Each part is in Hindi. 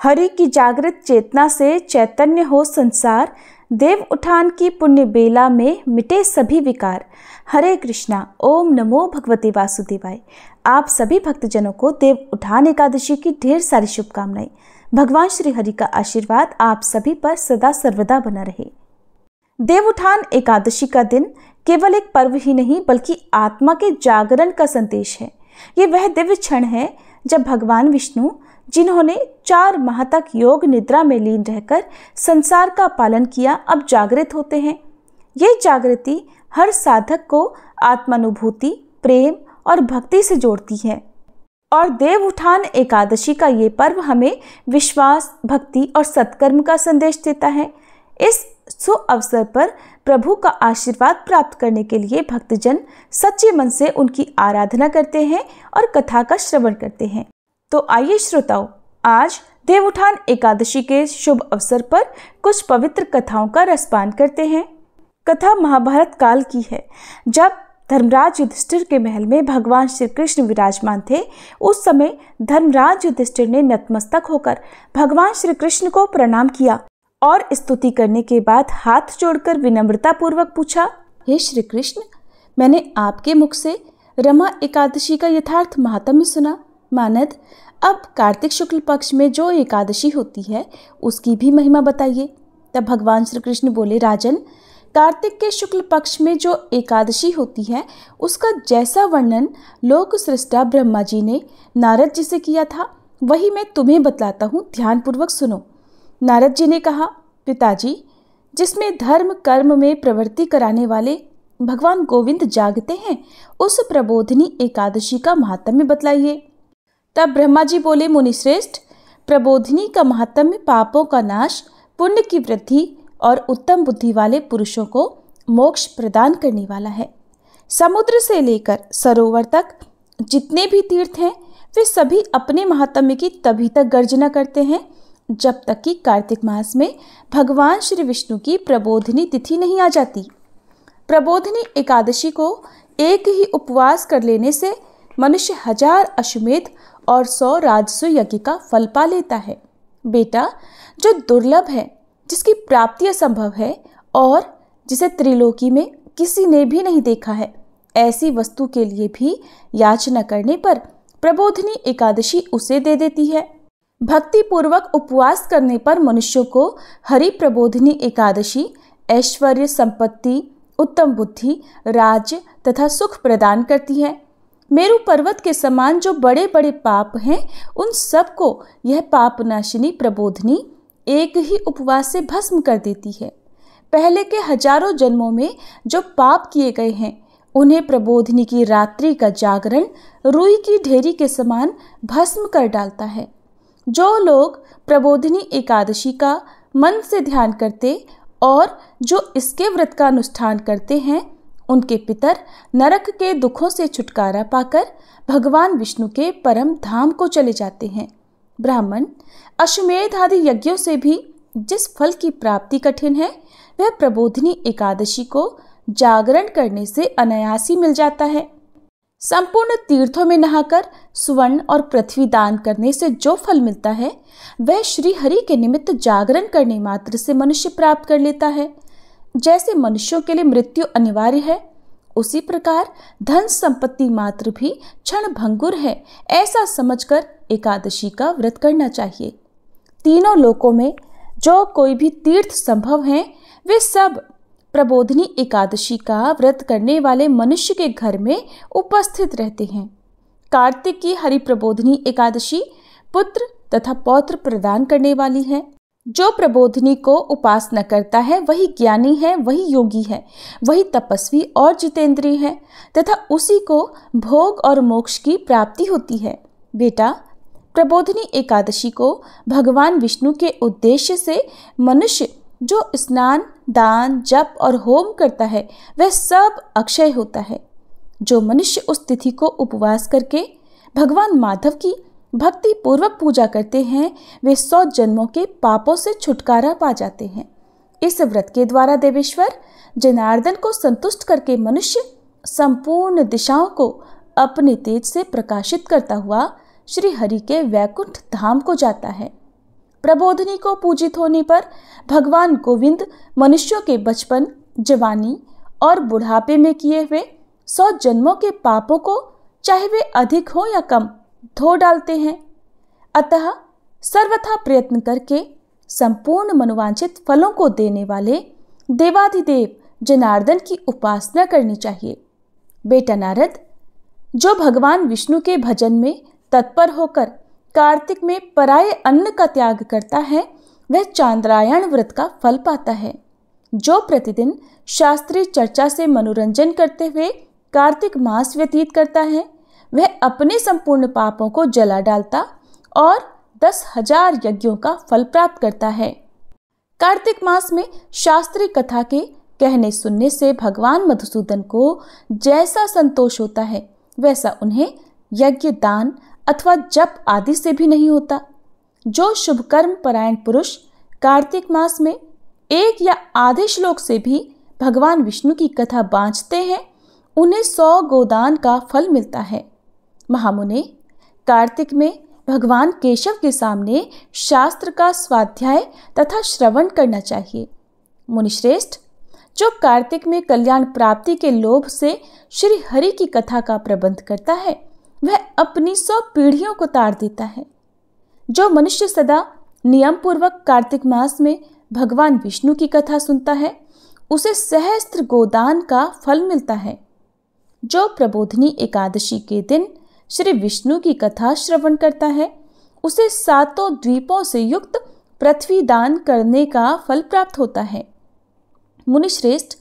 हरि की जागृत चेतना से चैतन्य हो संसार, देव उठान की पुण्य बेला में मिटे सभी विकार। हरे कृष्णा। ओम नमो भगवते वासुदेवाय। आप सभी भक्तजनों को देव उठान एकादशी की ढेर सारी शुभकामनाएं। भगवान श्री हरि का आशीर्वाद आप सभी पर सदा सर्वदा बना रहे। देव उठान एकादशी का दिन केवल एक पर्व ही नहीं बल्कि आत्मा के जागरण का संदेश है। ये वह दिव्य क्षण है जब भगवान विष्णु, जिन्होंने 4 माह तक योग निद्रा में लीन रहकर संसार का पालन किया, अब जागृत होते हैं। ये जागृति हर साधक को आत्मानुभूति, प्रेम और भक्ति से जोड़ती है। और देव उठान एकादशी का ये पर्व हमें विश्वास, भक्ति और सत्कर्म का संदेश देता है। इस शुभ अवसर पर प्रभु का आशीर्वाद प्राप्त करने के लिए भक्तजन सच्चे मन से उनकी आराधना करते हैं और कथा का श्रवण करते हैं। तो आइए श्रोताओ, आज देव उठान एकादशी के शुभ अवसर पर कुछ पवित्र कथाओं का रसपान करते हैं। कथा महाभारत काल की है, जब धर्मराज युधिष्ठिर के महल में भगवान श्री कृष्ण विराजमान थे। उस समय धर्मराज युधिष्ठिर ने नतमस्तक होकर भगवान श्री कृष्ण को प्रणाम किया और स्तुति करने के बाद हाथ जोड़कर विनम्रता पूर्वक पूछा, हे श्री कृष्ण, मैंने आपके मुख से रमा एकादशी का यथार्थ महात्म्य सुना। मानद, अब कार्तिक शुक्ल पक्ष में जो एकादशी होती है उसकी भी महिमा बताइए। तब भगवान श्री कृष्ण बोले, राजन, कार्तिक के शुक्ल पक्ष में जो एकादशी होती है उसका जैसा वर्णन लोक सृष्टा ब्रह्मा जी ने नारद जी से किया था, वही मैं तुम्हें बतलाता हूँ, ध्यानपूर्वक सुनो। नारद जी ने कहा, पिताजी, जिसमें धर्म कर्म में प्रवृत्ति कराने वाले भगवान गोविंद जागते हैं, उस प्रबोधिनी एकादशी का महात्म्य बतलाइए। तब ब्रह्मा जी बोले, मुनिश्रेष्ठ, प्रबोधिनी का महात्म्य पापों का नाश, पुण्य की वृद्धि और उत्तम बुद्धि वाले पुरुषों को मोक्ष प्रदान करने वाला है। समुद्र से लेकर सरोवर तक जितने भी तीर्थ हैं वे सभी अपने महात्म्य की तभी तक गर्जना करते हैं जब तक कि कार्तिक मास में भगवान श्री विष्णु की प्रबोधिनी तिथि नहीं आ जाती। प्रबोधिनी एकादशी को एक ही उपवास कर लेने से मनुष्य 1000 अश्वमेध और 100 राजसूय यज्ञ का फल पा लेता है। बेटा, जो दुर्लभ है, जिसकी प्राप्ति असंभव है और जिसे त्रिलोकी में किसी ने भी नहीं देखा है, ऐसी वस्तु के लिए भी याचना करने पर प्रबोधिनी एकादशी उसे दे देती है। भक्ति पूर्वक उपवास करने पर मनुष्यों को हरि प्रबोधिनी एकादशी ऐश्वर्य, संपत्ति, उत्तम बुद्धि, राज्य तथा सुख प्रदान करती है। मेरु पर्वत के समान जो बड़े बड़े पाप हैं, उन सबको यह पापनाशिनी प्रबोधिनी एक ही उपवास से भस्म कर देती है। पहले के हजारों जन्मों में जो पाप किए गए हैं, उन्हें प्रबोधिनी की रात्रि का जागरण रुई की ढेरी के समान भस्म कर डालता है। जो लोग प्रबोधिनी एकादशी का मन से ध्यान करते और जो इसके व्रत का अनुष्ठान करते हैं, उनके पितर नरक के दुखों से छुटकारा पाकर भगवान विष्णु के परम धाम को चले जाते हैं। ब्राह्मण, अश्वमेध आदि यज्ञों से भी जिस फल की प्राप्ति कठिन है, वह प्रबोधिनी एकादशी को जागरण करने से अनायास ही मिल जाता है। संपूर्ण तीर्थों में नहाकर स्वर्ण और पृथ्वी दान करने से जो फल मिलता है, वह श्री हरि के निमित्त जागरण करने मात्र से मनुष्य प्राप्त कर लेता है। जैसे मनुष्यों के लिए मृत्यु अनिवार्य है, उसी प्रकार धन संपत्ति मात्र भी क्षण भंगुर है, ऐसा समझकर एकादशी का व्रत करना चाहिए। तीनों लोकों में जो कोई भी तीर्थ संभव हैं, वे सब प्रबोधिनी एकादशी का व्रत करने वाले मनुष्य के घर में उपस्थित रहते हैं। कार्तिक की हरि प्रबोधिनी एकादशी पुत्र तथा पौत्र प्रदान करने वाली है। जो प्रबोधिनी को उपासना करता है वही ज्ञानी है, वही योगी है, वही तपस्वी और जितेंद्रिय है तथा उसी को भोग और मोक्ष की प्राप्ति होती है। बेटा, प्रबोधिनी एकादशी को भगवान विष्णु के उद्देश्य से मनुष्य जो स्नान, दान, जप और होम करता है, वह सब अक्षय होता है। जो मनुष्य उस तिथि को उपवास करके भगवान माधव की भक्ति पूर्वक पूजा करते हैं, वे 100 जन्मों के पापों से छुटकारा पा जाते हैं। इस व्रत के द्वारा देवेश्वर जनार्दन को संतुष्ट करके मनुष्य संपूर्ण दिशाओं को अपने तेज से प्रकाशित करता हुआ श्री हरि के वैकुंठ धाम को जाता है। प्रबोधिनी को पूजित होने पर भगवान गोविंद मनुष्यों के बचपन, जवानी और बुढ़ापे में किए हुए 100 जन्मों के पापों को, चाहे वे अधिक हो या कम, धो डालते हैं। अतः सर्वथा प्रयत्न करके संपूर्ण मनोवांछित फलों को देने वाले देवाधिदेव जनार्दन की उपासना करनी चाहिए। बेटा नारद, जो भगवान विष्णु के भजन में तत्पर होकर कार्तिक में पराये अन्न का त्याग करता है, वह चांद्रायण व्रत का फल पाता है। जो प्रतिदिन शास्त्रीय चर्चा से मनोरंजन करते हुए कार्तिक मास व्यतीत करता है, वह अपने संपूर्ण पापों को जला डालता और 10,000 यज्ञों का फल प्राप्त करता है। कार्तिक मास में शास्त्रीय कथा के कहने सुनने से भगवान मधुसूदन को जैसा संतोष होता है, वैसा उन्हें यज्ञ, दान अथवा जप आदि से भी नहीं होता। जो शुभ कर्म परायण पुरुष कार्तिक मास में एक या आधे श्लोक से भी भगवान विष्णु की कथा बाँचते हैं, उन्हें 100 गोदान का फल मिलता है। महामुने, कार्तिक में भगवान केशव के सामने शास्त्र का स्वाध्याय तथा श्रवण करना चाहिए। मुनिश्रेष्ठ, जो कार्तिक में कल्याण प्राप्ति के लोभ से श्री हरि की कथा का प्रबंध करता है, वह अपनी 100 पीढ़ियों को तार देता है। जो मनुष्य सदा नियम पूर्वक कार्तिक मास में भगवान विष्णु की कथा सुनता है, उसे सहस्त्र गोदान का फल मिलता है। जो प्रबोधिनी एकादशी के दिन श्री विष्णु की कथा श्रवण करता है, उसे 7 द्वीपों से युक्त पृथ्वी दान करने का फल प्राप्त होता है। मुनिश्रेष्ठ,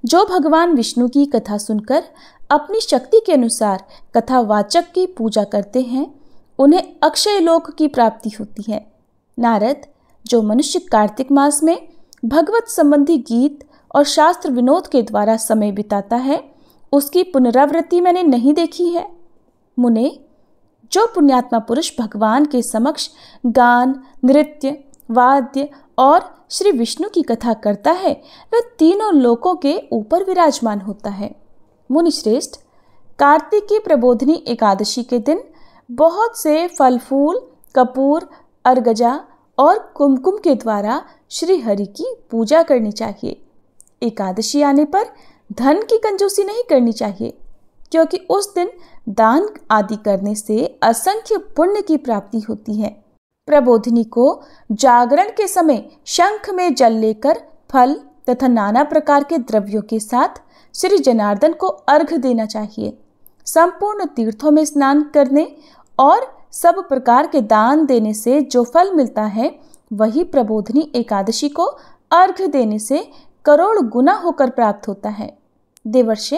जो भगवान विष्णु की कथा सुनकर अपनी शक्ति के अनुसार कथावाचक की पूजा करते हैं, उन्हें अक्षय लोक की प्राप्ति होती है। नारद, जो मनुष्य कार्तिक मास में भगवत संबंधी गीत और शास्त्र विनोद के द्वारा समय बिताता है, उसकी पुनरावृत्ति मैंने नहीं देखी है। मुने, जो पुण्यात्मा पुरुष भगवान के समक्ष गान, नृत्य, वाद्य और श्री विष्णु की कथा करता है, वह तीनों लोकों के ऊपर विराजमान होता है। मुनिश्रेष्ठ, कार्तिक की प्रबोधिनी एकादशी के दिन बहुत से फल फूल, कपूर, अर्गजा और कुमकुम के द्वारा श्री हरि की पूजा करनी चाहिए। एकादशी आने पर धन की कंजूसी नहीं करनी चाहिए, क्योंकि उस दिन दान आदि करने से असंख्य पुण्य की प्राप्ति होती है। प्रबोधिनी को जागरण के समय शंख में जल लेकर फल तथा नाना प्रकार के द्रव्यों के साथ श्री जनार्दन को अर्घ देना चाहिए। संपूर्ण तीर्थों में स्नान करने और सब प्रकार के दान देने से जो फल मिलता है, वही प्रबोधिनी एकादशी को अर्घ देने से करोड़ गुना होकर प्राप्त होता है। देवर्षि,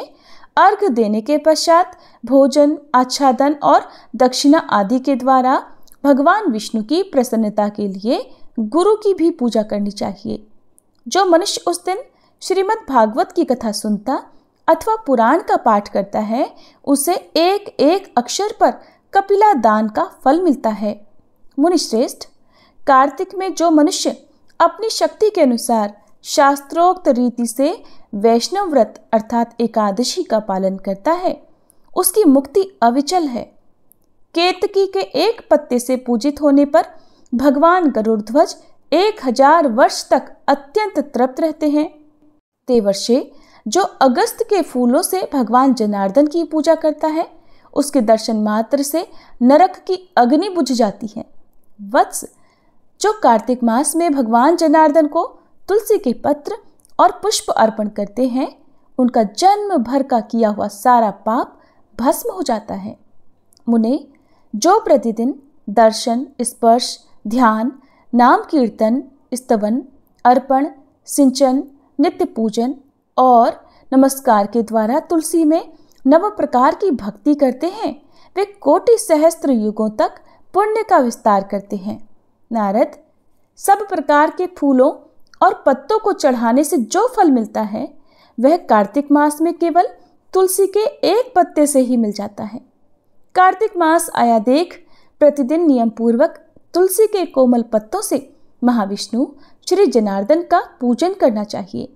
अर्घ देने के पश्चात भोजन, आच्छादन और दक्षिणा आदि के द्वारा भगवान विष्णु की प्रसन्नता के लिए गुरु की भी पूजा करनी चाहिए। जो मनुष्य उस दिन श्रीमद् भागवत की कथा सुनता अथवा पुराण का पाठ करता है, उसे एक एक अक्षर पर कपिला दान का फल मिलता है। मुनिश्रेष्ठ, कार्तिक में जो मनुष्य अपनी शक्ति के अनुसार शास्त्रोक्त रीति से वैष्णव व्रत अर्थात एकादशी का पालन करता है, उसकी मुक्ति अविचल है। केतकी के एक पत्ते से पूजित होने पर भगवान गरुड़ध्वज 1000 वर्ष तक अत्यंत तृप्त रहते हैं। देवर्षि, जो अगस्त के फूलों से भगवान जनार्दन की पूजा करता है, उसके दर्शन मात्र से नरक की अग्नि बुझ जाती है। वत्स, जो कार्तिक मास में भगवान जनार्दन को तुलसी के पत्र और पुष्प अर्पण करते हैं, उनका जन्म भर का किया हुआ सारा पाप भस्म हो जाता है। मुने, जो प्रतिदिन दर्शन, स्पर्श, ध्यान, नाम कीर्तन, स्तवन, अर्पण, सिंचन, नित्य पूजन और नमस्कार के द्वारा तुलसी में नव प्रकार की भक्ति करते हैं, वे कोटि सहस्त्र युगों तक पुण्य का विस्तार करते हैं। नारद, सब प्रकार के फूलों और पत्तों को चढ़ाने से जो फल मिलता है, वह कार्तिक मास में केवल तुलसी के एक पत्ते से ही मिल जाता है। कार्तिक मास आया देख प्रतिदिन नियम पूर्वक तुलसी के कोमल पत्तों से महाविष्णु श्री जनार्दन का पूजन करना चाहिए।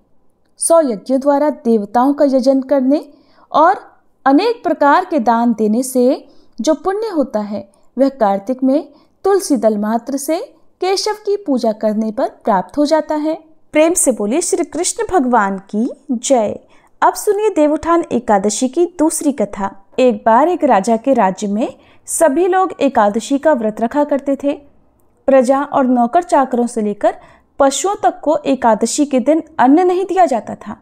100 यज्ञों द्वारा देवताओं का यजन करने और अनेक प्रकार के दान देने से जो पुण्य होता है, वह कार्तिक में तुलसी दल मात्र से केशव की पूजा करने पर प्राप्त हो जाता है। प्रेम से बोलिए श्री कृष्ण भगवान की जय। अब सुनिए देवउठान एकादशी की दूसरी कथा। एक बार एक राजा के राज्य में सभी लोग एकादशी का व्रत रखा करते थे। प्रजा और नौकर चाकरों से लेकर पशुओं तक को एकादशी के दिन अन्न नहीं दिया जाता था।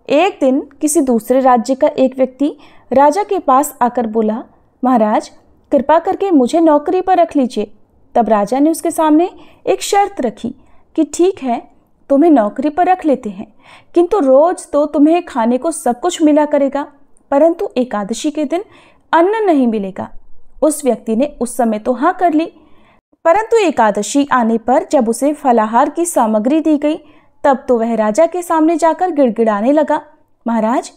एक दिन किसी दूसरे राज्य का एक व्यक्ति राजा के पास आकर बोला, महाराज कृपा करके मुझे नौकरी पर रख लीजिए। तब राजा ने उसके सामने एक शर्त रखी कि ठीक है, तुम्हें नौकरी पर रख लेते हैं, किंतु रोज तो तुम्हें खाने को सब कुछ मिला करेगा, परंतु एकादशी के दिन अन्न नहीं मिलेगा। उस व्यक्ति ने उस समय तो हाँ कर ली, परंतु एकादशी आने पर जब उसे फलाहार की सामग्री दी गई तब तो वह राजा के सामने जाकर गिड़गिड़ाने लगा, महाराज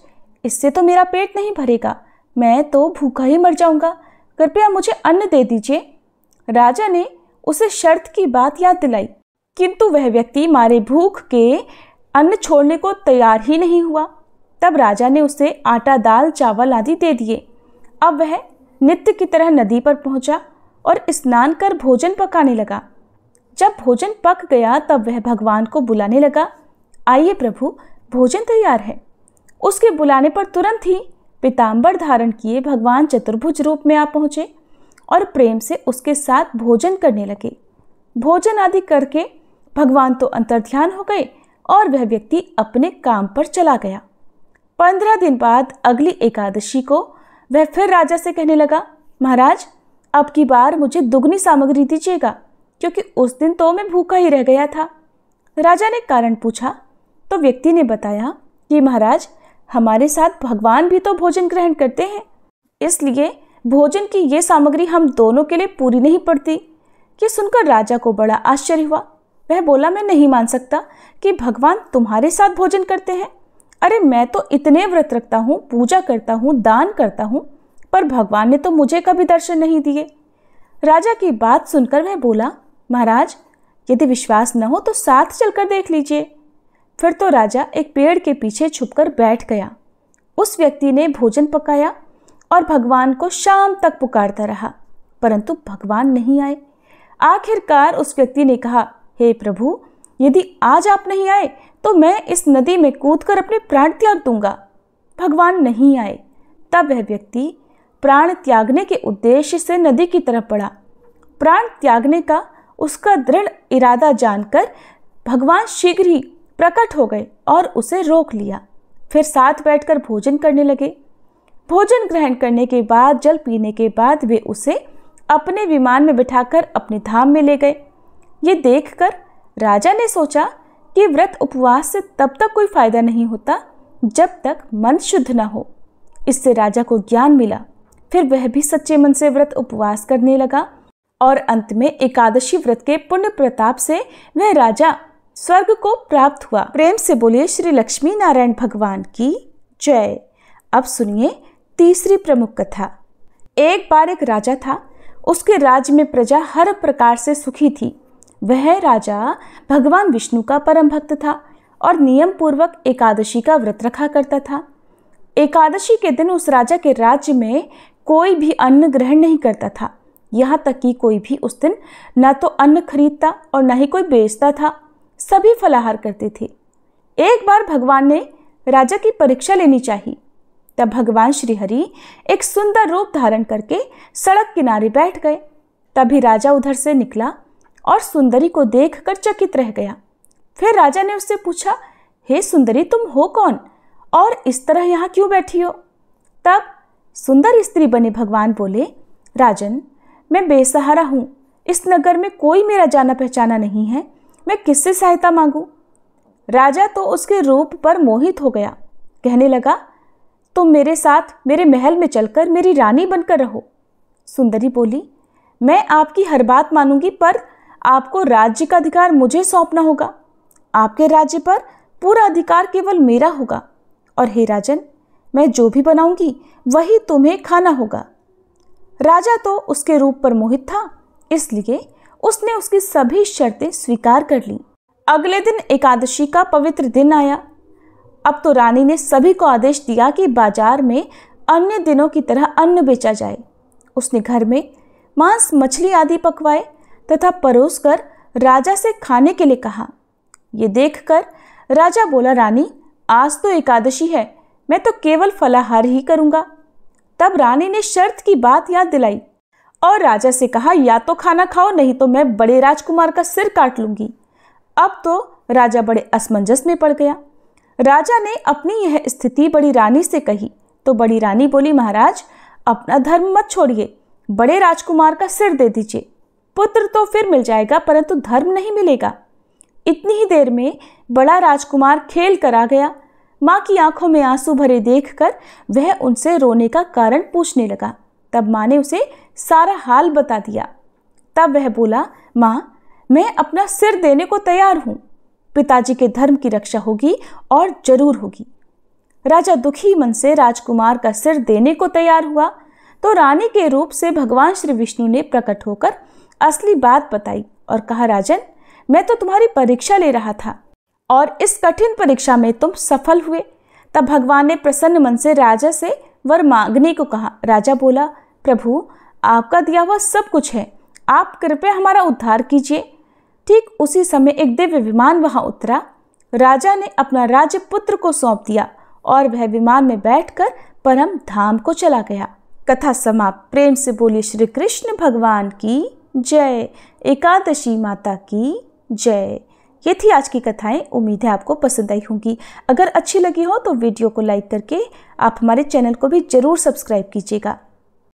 इससे तो मेरा पेट नहीं भरेगा, मैं तो भूखा ही मर जाऊंगा, कृपया मुझे अन्न दे दीजिए। राजा ने उसे शर्त की बात याद दिलाई, किंतु वह व्यक्ति मारे भूख के अन्न छोड़ने को तैयार ही नहीं हुआ। तब राजा ने उसे आटा, दाल, चावल आदि दे दिए। अब वह नित्य की तरह नदी पर पहुंचा और स्नान कर भोजन पकाने लगा। जब भोजन पक गया तब वह भगवान को बुलाने लगा, आइए प्रभु भोजन तैयार है। उसके बुलाने पर तुरंत ही पीताम्बर धारण किए भगवान चतुर्भुज रूप में आ पहुंचे और प्रेम से उसके साथ भोजन करने लगे। भोजन आदि करके भगवान तो अंतर्ध्यान हो गए और वह व्यक्ति अपने काम पर चला गया। 15 दिन बाद अगली एकादशी को वह फिर राजा से कहने लगा, महाराज अब की बार मुझे दुगनी सामग्री दीजिएगा, क्योंकि उस दिन तो मैं भूखा ही रह गया था। राजा ने कारण पूछा तो व्यक्ति ने बताया कि महाराज हमारे साथ भगवान भी तो भोजन ग्रहण करते हैं, इसलिए भोजन की ये सामग्री हम दोनों के लिए पूरी नहीं पड़ती। ये सुनकर राजा को बड़ा आश्चर्य हुआ। वह बोला, मैं नहीं मान सकता कि भगवान तुम्हारे साथ भोजन करते हैं। अरे मैं तो इतने व्रत रखता हूँ, पूजा करता हूँ, दान करता हूँ, पर भगवान ने तो मुझे कभी दर्शन नहीं दिए। राजा की बात सुनकर वह बोला, महाराज यदि विश्वास न हो तो साथ चलकर देख लीजिए। फिर तो राजा एक पेड़ के पीछे छुपकर बैठ गया। उस व्यक्ति ने भोजन पकाया और भगवान को शाम तक पुकारता रहा, परंतु भगवान नहीं आए। आखिरकार उस व्यक्ति ने कहा, हे प्रभु यदि आज आप नहीं आए तो मैं इस नदी में कूदकर अपने प्राण त्याग दूंगा। भगवान नहीं आए। तब वह व्यक्ति प्राण त्यागने के उद्देश्य से नदी की तरफ बढ़ा। प्राण त्यागने का उसका दृढ़ इरादा जानकर भगवान शीघ्र ही प्रकट हो गए और उसे रोक लिया। फिर साथ बैठकर भोजन करने लगे। भोजन ग्रहण करने के बाद, जल पीने के बाद वे उसे अपने विमान में बिठाकर अपने धाम में ले गए। ये देखकर राजा ने सोचा कि व्रत उपवास से तब तक कोई फायदा नहीं होता जब तक मन शुद्ध न हो। इससे राजा को ज्ञान मिला। फिर वह भी सच्चे मन से व्रत उपवास करने लगा और अंत में एकादशी व्रत के पुण्य प्रताप से वह राजा स्वर्ग को प्राप्त हुआ। प्रेम से बोलिए श्री लक्ष्मी नारायण भगवान की जय। अब सुनिए तीसरी प्रमुख कथा। एक बार एक राजा था। उसके राज्य में प्रजा हर प्रकार से सुखी थी। वह राजा भगवान विष्णु का परम भक्त था और नियम पूर्वक एकादशी का व्रत रखा करता था। एकादशी के दिन उस राजा के राज्य में कोई भी अन्न ग्रहण नहीं करता था। यहाँ तक कि कोई भी उस दिन न तो अन्न खरीदता और न ही कोई बेचता था। सभी फलाहार करते थे। एक बार भगवान ने राजा की परीक्षा लेनी चाहिए। तब भगवान श्री हरि एक सुंदर रूप धारण करके सड़क किनारे बैठ गए। तभी राजा उधर से निकला और सुंदरी को देखकर चकित रह गया। फिर राजा ने उससे पूछा, हे सुंदरी तुम हो कौन और इस तरह यहाँ क्यों बैठी हो? तब सुंदर स्त्री बने भगवान बोले, राजन मैं बेसहारा हूँ। इस नगर में कोई मेरा जाना पहचाना नहीं है, मैं किससे सहायता मांगू? राजा तो उसके रूप पर मोहित हो गया। कहने लगा, तुम मेरे साथ मेरे महल में चलकर मेरी रानी बनकर रहो। सुंदरी बोली, मैं आपकी हर बात मानूंगी, पर आपको राज्य का अधिकार मुझे सौंपना होगा। आपके राज्य पर पूरा अधिकार केवल मेरा होगा। और हे राजन, मैं जो भी बनाऊंगी वही तुम्हें खाना होगा। राजा तो उसके रूप पर मोहित था, इसलिए उसने उसकी सभी शर्तें स्वीकार कर लीं। अगले दिन एकादशी का पवित्र दिन आया। अब तो रानी ने सभी को आदेश दिया कि बाजार में अन्य दिनों की तरह अन्न बेचा जाए। उसने घर में मांस, मछली आदि पकवाए तथा परोसकर राजा से खाने के लिए कहा। ये देखकर राजा बोला, रानी आज तो एकादशी है, मैं तो केवल फलाहार ही करूंगा। तब रानी ने शर्त की बात याद दिलाई और राजा से कहा, या तो खाना खाओ, नहीं तो मैं बड़े राजकुमार का सिर काट लूंगी। अब तो राजा बड़े असमंजस में पड़ गया। राजा ने अपनी यह स्थिति बड़ी रानी से कही तो बड़ी रानी बोली, महाराज अपना धर्म मत छोड़िए, बड़े राजकुमार का सिर दे दीजिए। पुत्र तो फिर मिल जाएगा परंतु धर्म नहीं मिलेगा। इतनी ही देर में बड़ा राजकुमार खेल कर आ गया। माँ की आंखों में आंसू भरे देखकर वह उनसे रोने का कारण पूछने लगा। तब माँ ने उसे सारा हाल बता दिया। तब वह बोला, माँ मैं अपना सिर देने को तैयार हूँ, पिताजी के धर्म की रक्षा होगी और जरूर होगी। राजा दुखी मन से राजकुमार का सिर देने को तैयार हुआ तो रानी के रूप से भगवान श्री विष्णु ने प्रकट होकर असली बात बताई और कहा, राजन मैं तो तुम्हारी परीक्षा ले रहा था और इस कठिन परीक्षा में तुम सफल हुए। तब भगवान ने प्रसन्न मन से राजा से वर मांगने को कहा। राजा बोला, प्रभु आपका दिया हुआ सब कुछ है, आप कृपया हमारा उद्धार कीजिए। ठीक उसी समय एक दिव्य विमान वहां उतरा। राजा ने अपना राज्य पुत्र को सौंप दिया और वह विमान में बैठकर परम धाम को चला गया। कथा समाप्त। प्रेम से बोलिए श्री कृष्ण भगवान की जय। एकादशी माता की जय। ये थी आज की कथाएं। उम्मीद है आपको पसंद आई होंगी। अगर अच्छी लगी हो तो वीडियो को लाइक करके आप हमारे चैनल को भी जरूर सब्सक्राइब कीजिएगा।